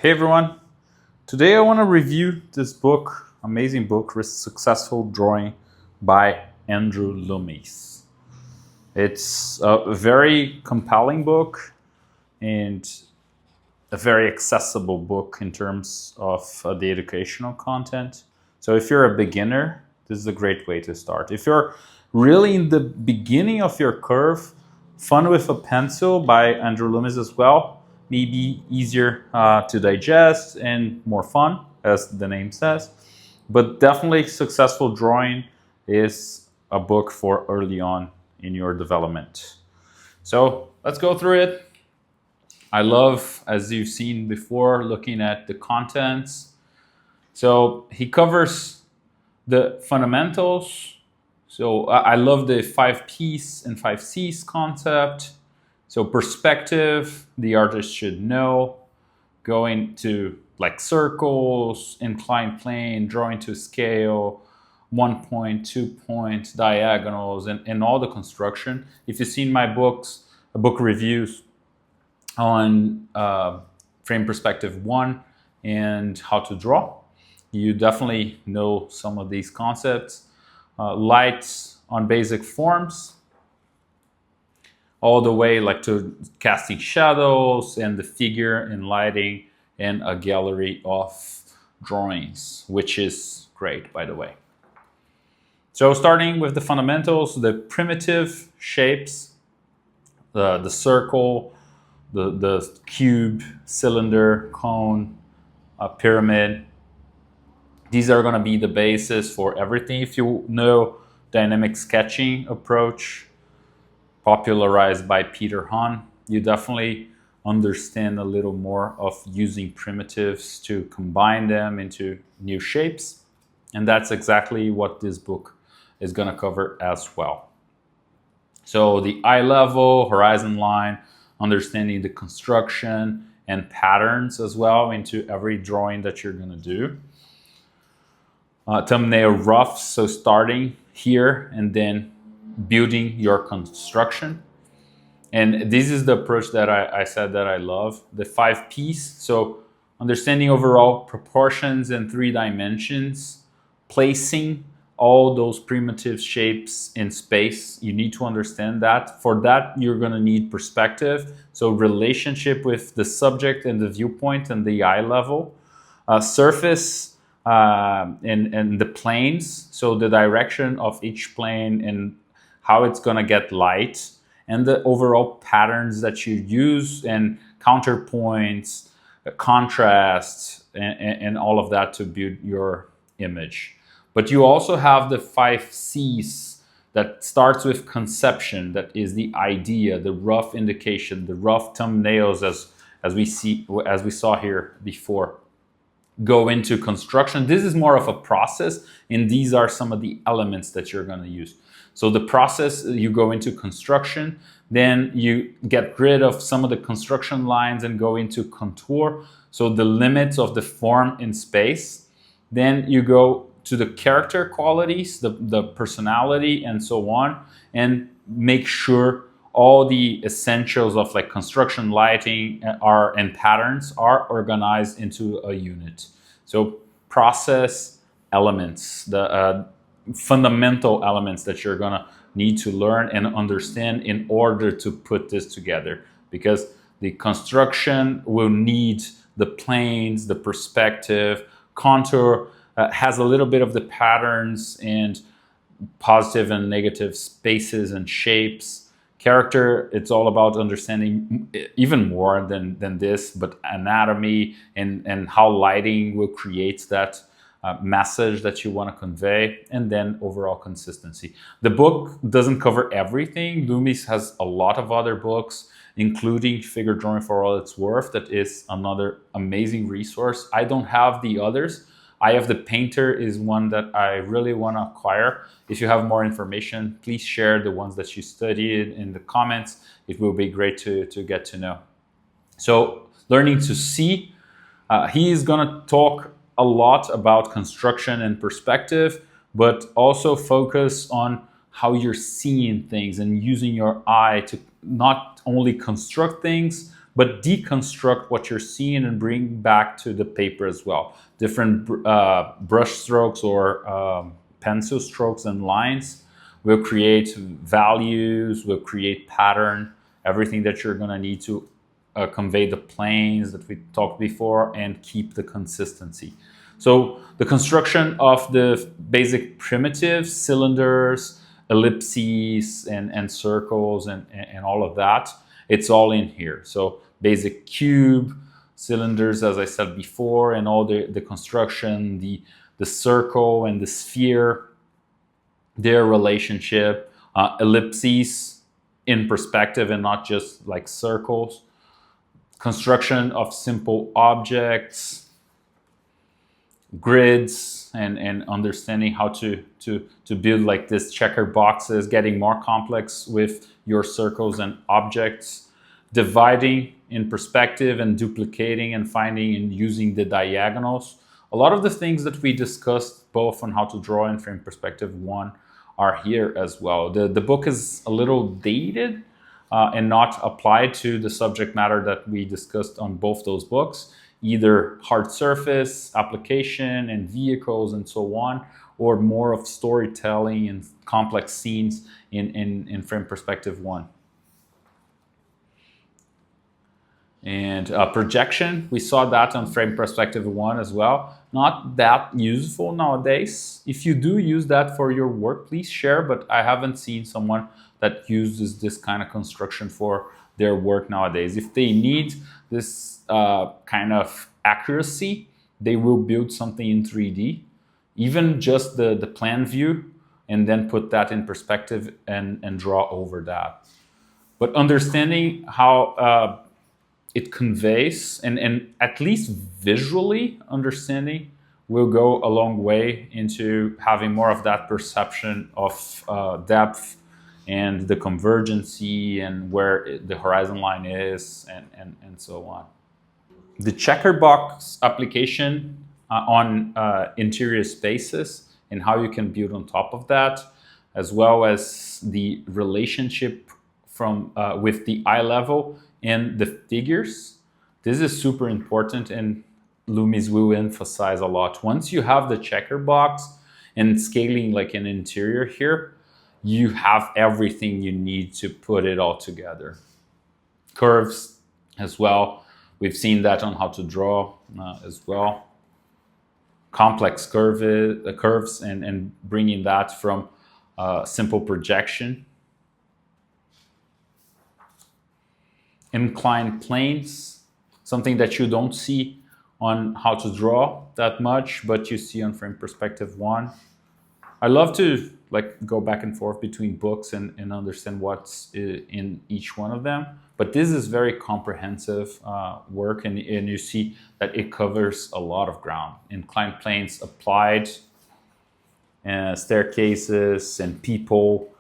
Hey everyone, today I want to review this book, amazing book, Successful Drawing by Andrew Loomis. It's a very compelling book and a very accessible book in terms of the educational content. So if you're a beginner, this is a great way to start. If you're really in the beginning of your curve, Fun with a Pencil by Andrew Loomis as well, maybe easier to digest and more fun, as the name says. But definitely Successful Drawing is a book for early on in your development. So let's go through it. I love, as you've seen before, looking at the contents. So he covers the fundamentals. So I love the 5Ps and 5Cs concept. So perspective, the artist should know. Going to like circles, inclined plane, drawing to scale, 1 point, 2 point, diagonals, and all the construction. If you've seen my book reviews on frame perspective 1 and how to draw, you definitely know some of these concepts. Lights on basic forms, all the way like to casting shadows and the figure and lighting and a gallery of drawings, which is great, by the way. So starting with the fundamentals, the primitive shapes, the circle, the cube, cylinder, cone, pyramid. These are going to be the basis for everything. If you know dynamic sketching approach, popularized by Peter Hahn, you definitely understand a little more of using primitives to combine them into new shapes. And that's exactly what this book is going to cover as well. So the eye level, horizon line, understanding the construction and patterns as well into every drawing that you're going to do. Thumbnail roughs, so starting here and then building your construction. And this is the approach that I said that I love, the 5Ps. So understanding overall proportions in 3 dimensions, placing all those primitive shapes in space. You need to understand that. For that, you're going to need perspective. So relationship with the subject and the viewpoint and the eye level. Surface and the planes, so the direction of each plane and how it's going to get light, and the overall patterns that you use and counterpoints, contrasts, and all of that to build your image. But you also have the 5Cs that starts with conception, that is the idea, the rough indication, the rough thumbnails as we saw here before. Go into construction. This is more of a process, and these are some of the elements that you're going to use. So the process, you go into construction, then you get rid of some of the construction lines and go into contour, so the limits of the form in space. Then you go to the character qualities, the personality, and so on, and make sure all the essentials of like construction, lighting, and patterns are organized into a unit. So process elements, the fundamental elements that you're gonna need to learn and understand in order to put this together, because the construction will need the planes, the perspective, contour, has a little bit of the patterns and positive and negative spaces and shapes. Character, it's all about understanding even more than this, but anatomy and how lighting will create that message that you want to convey, and then overall consistency. The book doesn't cover everything. Loomis has a lot of other books, including Figure Drawing for All It's Worth. That is another amazing resource. I don't have the others. I have the Painter is one that I really want to acquire. If you have more information, please share the ones that you studied in the comments. It will be great to get to know. So learning to see, he is going to talk a lot about construction and perspective, but also focus on how you're seeing things and using your eye to not only construct things, but deconstruct what you're seeing and bring back to the paper as well. Different brush strokes or pencil strokes and lines will create values, will create pattern, everything that you're going to need to convey the planes that we talked before and keep the consistency. So the construction of the basic primitives, cylinders, ellipses, and circles, and all of that, it's all in here. So basic cube, cylinders, as I said before, and all the construction, the circle and the sphere, their relationship, ellipses in perspective and not just like circles, construction of simple objects, grids, and understanding how to build like this checker boxes, getting more complex with your circles and objects, dividing in perspective and duplicating and finding and using the diagonals. A lot of the things that we discussed both on how to draw in frame perspective 1 are here as well. The book is a little dated and not applied to the subject matter that we discussed on both those books, either hard surface, application, and vehicles and so on, or more of storytelling and complex scenes in frame perspective 1. And projection, we saw that on frame perspective 1 as well. Not that useful nowadays. If you do use that for your work, please share, but I haven't seen someone that uses this kind of construction for their work nowadays. If they need this kind of accuracy, they will build something in 3D, even just the plan view, and then put that in perspective and draw over that. But understanding how it conveys, and at least visually understanding, will go a long way into having more of that perception of depth and the convergency and where the horizon line is and so on. The checker box application on interior spaces and how you can build on top of that, as well as the relationship from with the eye level and the figures. This is super important, and Loomis will emphasize a lot. Once you have the checker box and scaling like an interior here, you have everything you need to put it all together. Curves as well. We've seen that on how to draw as well. Complex curves and bringing that from simple projection. Inclined planes, something that you don't see on how to draw that much, but you see on frame perspective 1. I love to like go back and forth between books and understand what's in each one of them. But this is very comprehensive work, and you see that it covers a lot of ground. Inclined planes applied, staircases and people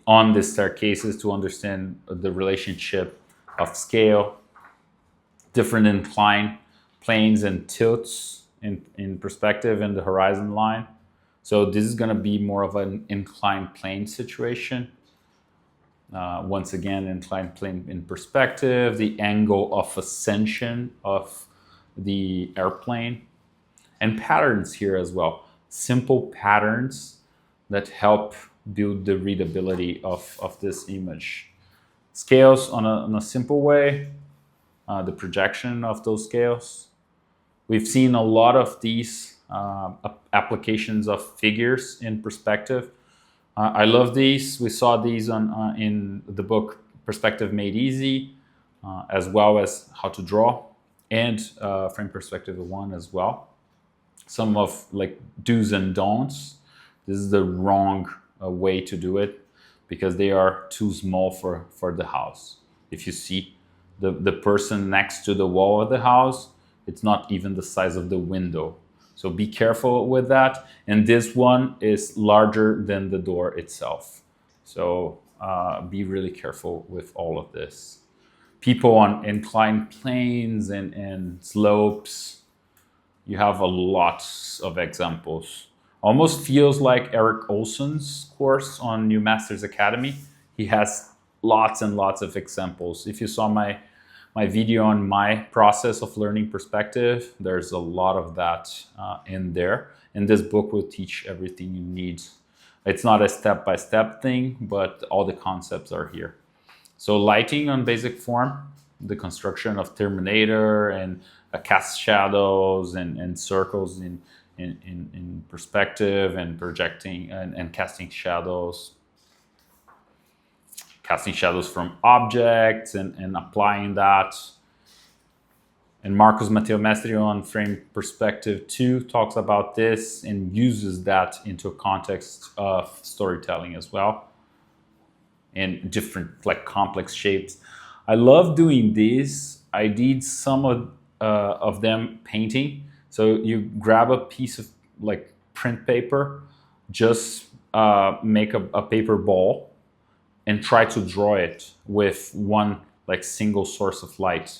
on the staircases to understand the relationship of scale, different inclined planes and tilts in perspective in the horizon line. So this is going to be more of an inclined plane situation. Once again, inclined plane in perspective, the angle of ascension of the airplane, and patterns here as well. Simple patterns that help build the readability of this image. Scales on a simple way, the projection of those scales. We've seen a lot of these applications of figures in perspective. I love these. We saw these in the book Perspective Made Easy, as well as How to Draw, and Frame Perspective 1 as well. Some of like do's and don'ts. This is the wrong way to do it, because they are too small for the house. If you see the person next to the wall of the house, it's not even the size of the window. So be careful with that. And this one is larger than the door itself. So be really careful with all of this. People on inclined planes and slopes, you have a lot of examples. Almost feels like Eric Olson's course on New Masters Academy. He has lots and lots of examples. If you saw my my video on my process of learning perspective. There's a lot of that in there. And this book will teach everything you need. It's not a step-by-step thing, but all the concepts are here. So lighting on basic form, the construction of Terminator and cast shadows and circles in perspective and projecting and casting shadows from objects and applying that. And Marcos Matteo Mestri on frame perspective 2 talks about this and uses that into a context of storytelling as well, and different like complex shapes. I love doing these. I did some of them painting. So you grab a piece of like print paper, just make a paper ball and try to draw it with one like single source of light.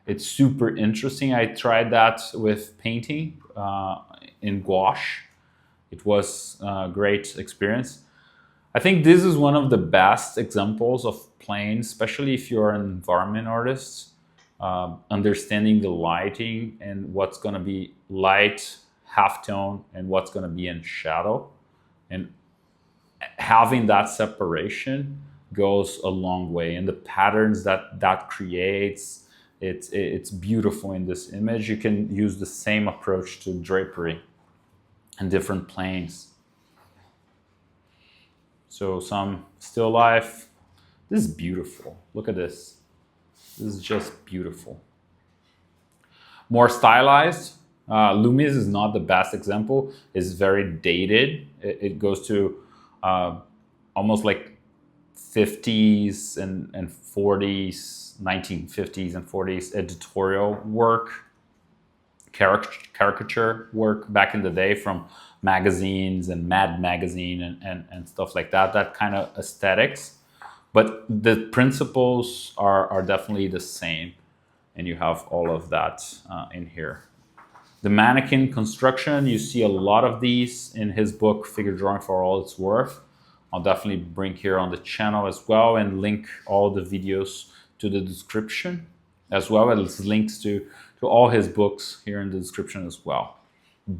It's super interesting. I tried that with painting in gouache. It was a great experience. I think this is one of the best examples of playing, especially if you're an environment artist, understanding the lighting and what's going to be light, halftone, and what's going to be in shadow. And having that separation goes a long way. And the patterns that creates, it's beautiful in this image. You can use the same approach to drapery and different planes. So some still life. This is beautiful. Look at this. This is just beautiful. More stylized. Loomis is not the best example. It's very dated. It goes to almost like 50s and 40s, 1950s and 40s editorial work, caricature work back in the day from magazines and Mad Magazine and stuff like that, that kind of aesthetics. But the principles are definitely the same. And you have all of that in here. The mannequin construction, you see a lot of these in his book, Figure Drawing for All It's Worth. I'll definitely bring here on the channel as well and link all the videos to the description, as well as links to all his books here in the description as well.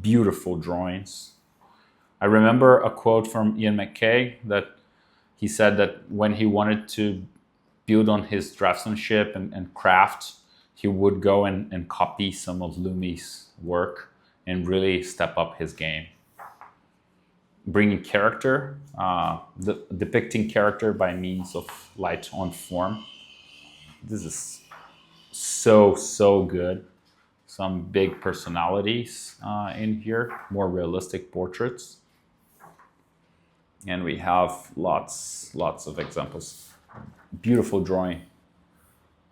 Beautiful drawings. I remember a quote from Ian McKay that he said that when he wanted to build on his draftsmanship and craft, he would go and copy some of Loomis' work and really step up his game. Bringing character, depicting character by means of light on form. This is so good. Some big personalities in here, more realistic portraits. And we have lots of examples. Beautiful drawing.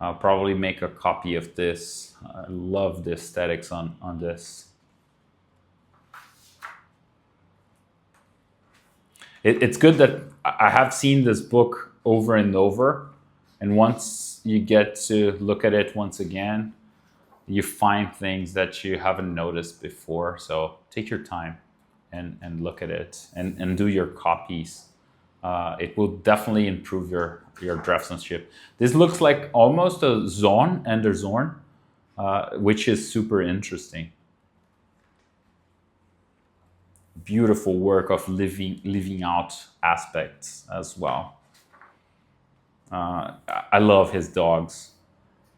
I'll probably make a copy of this. I love the aesthetics on this. It's good that I have seen this book over and over. And once you get to look at it once again, you find things that you haven't noticed before. So take your time and look at it and do your copies. It will definitely improve your draftsmanship. This looks like almost a zone, Ender Zorn, which is super interesting. Beautiful work of living out aspects as well. I love his dogs.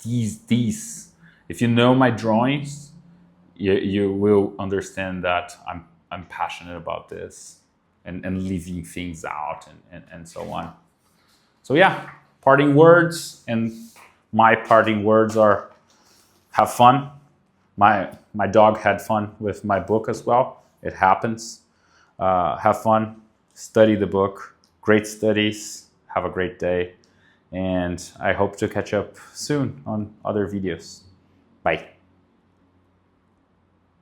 These, if you know my drawings, you will understand that I'm passionate about this and leaving things out and so on. So yeah, parting words, and my parting words are have fun. My dog had fun with my book as well. It happens. Have fun, study the book, great studies, have a great day, and I hope to catch up soon on other videos. Bye.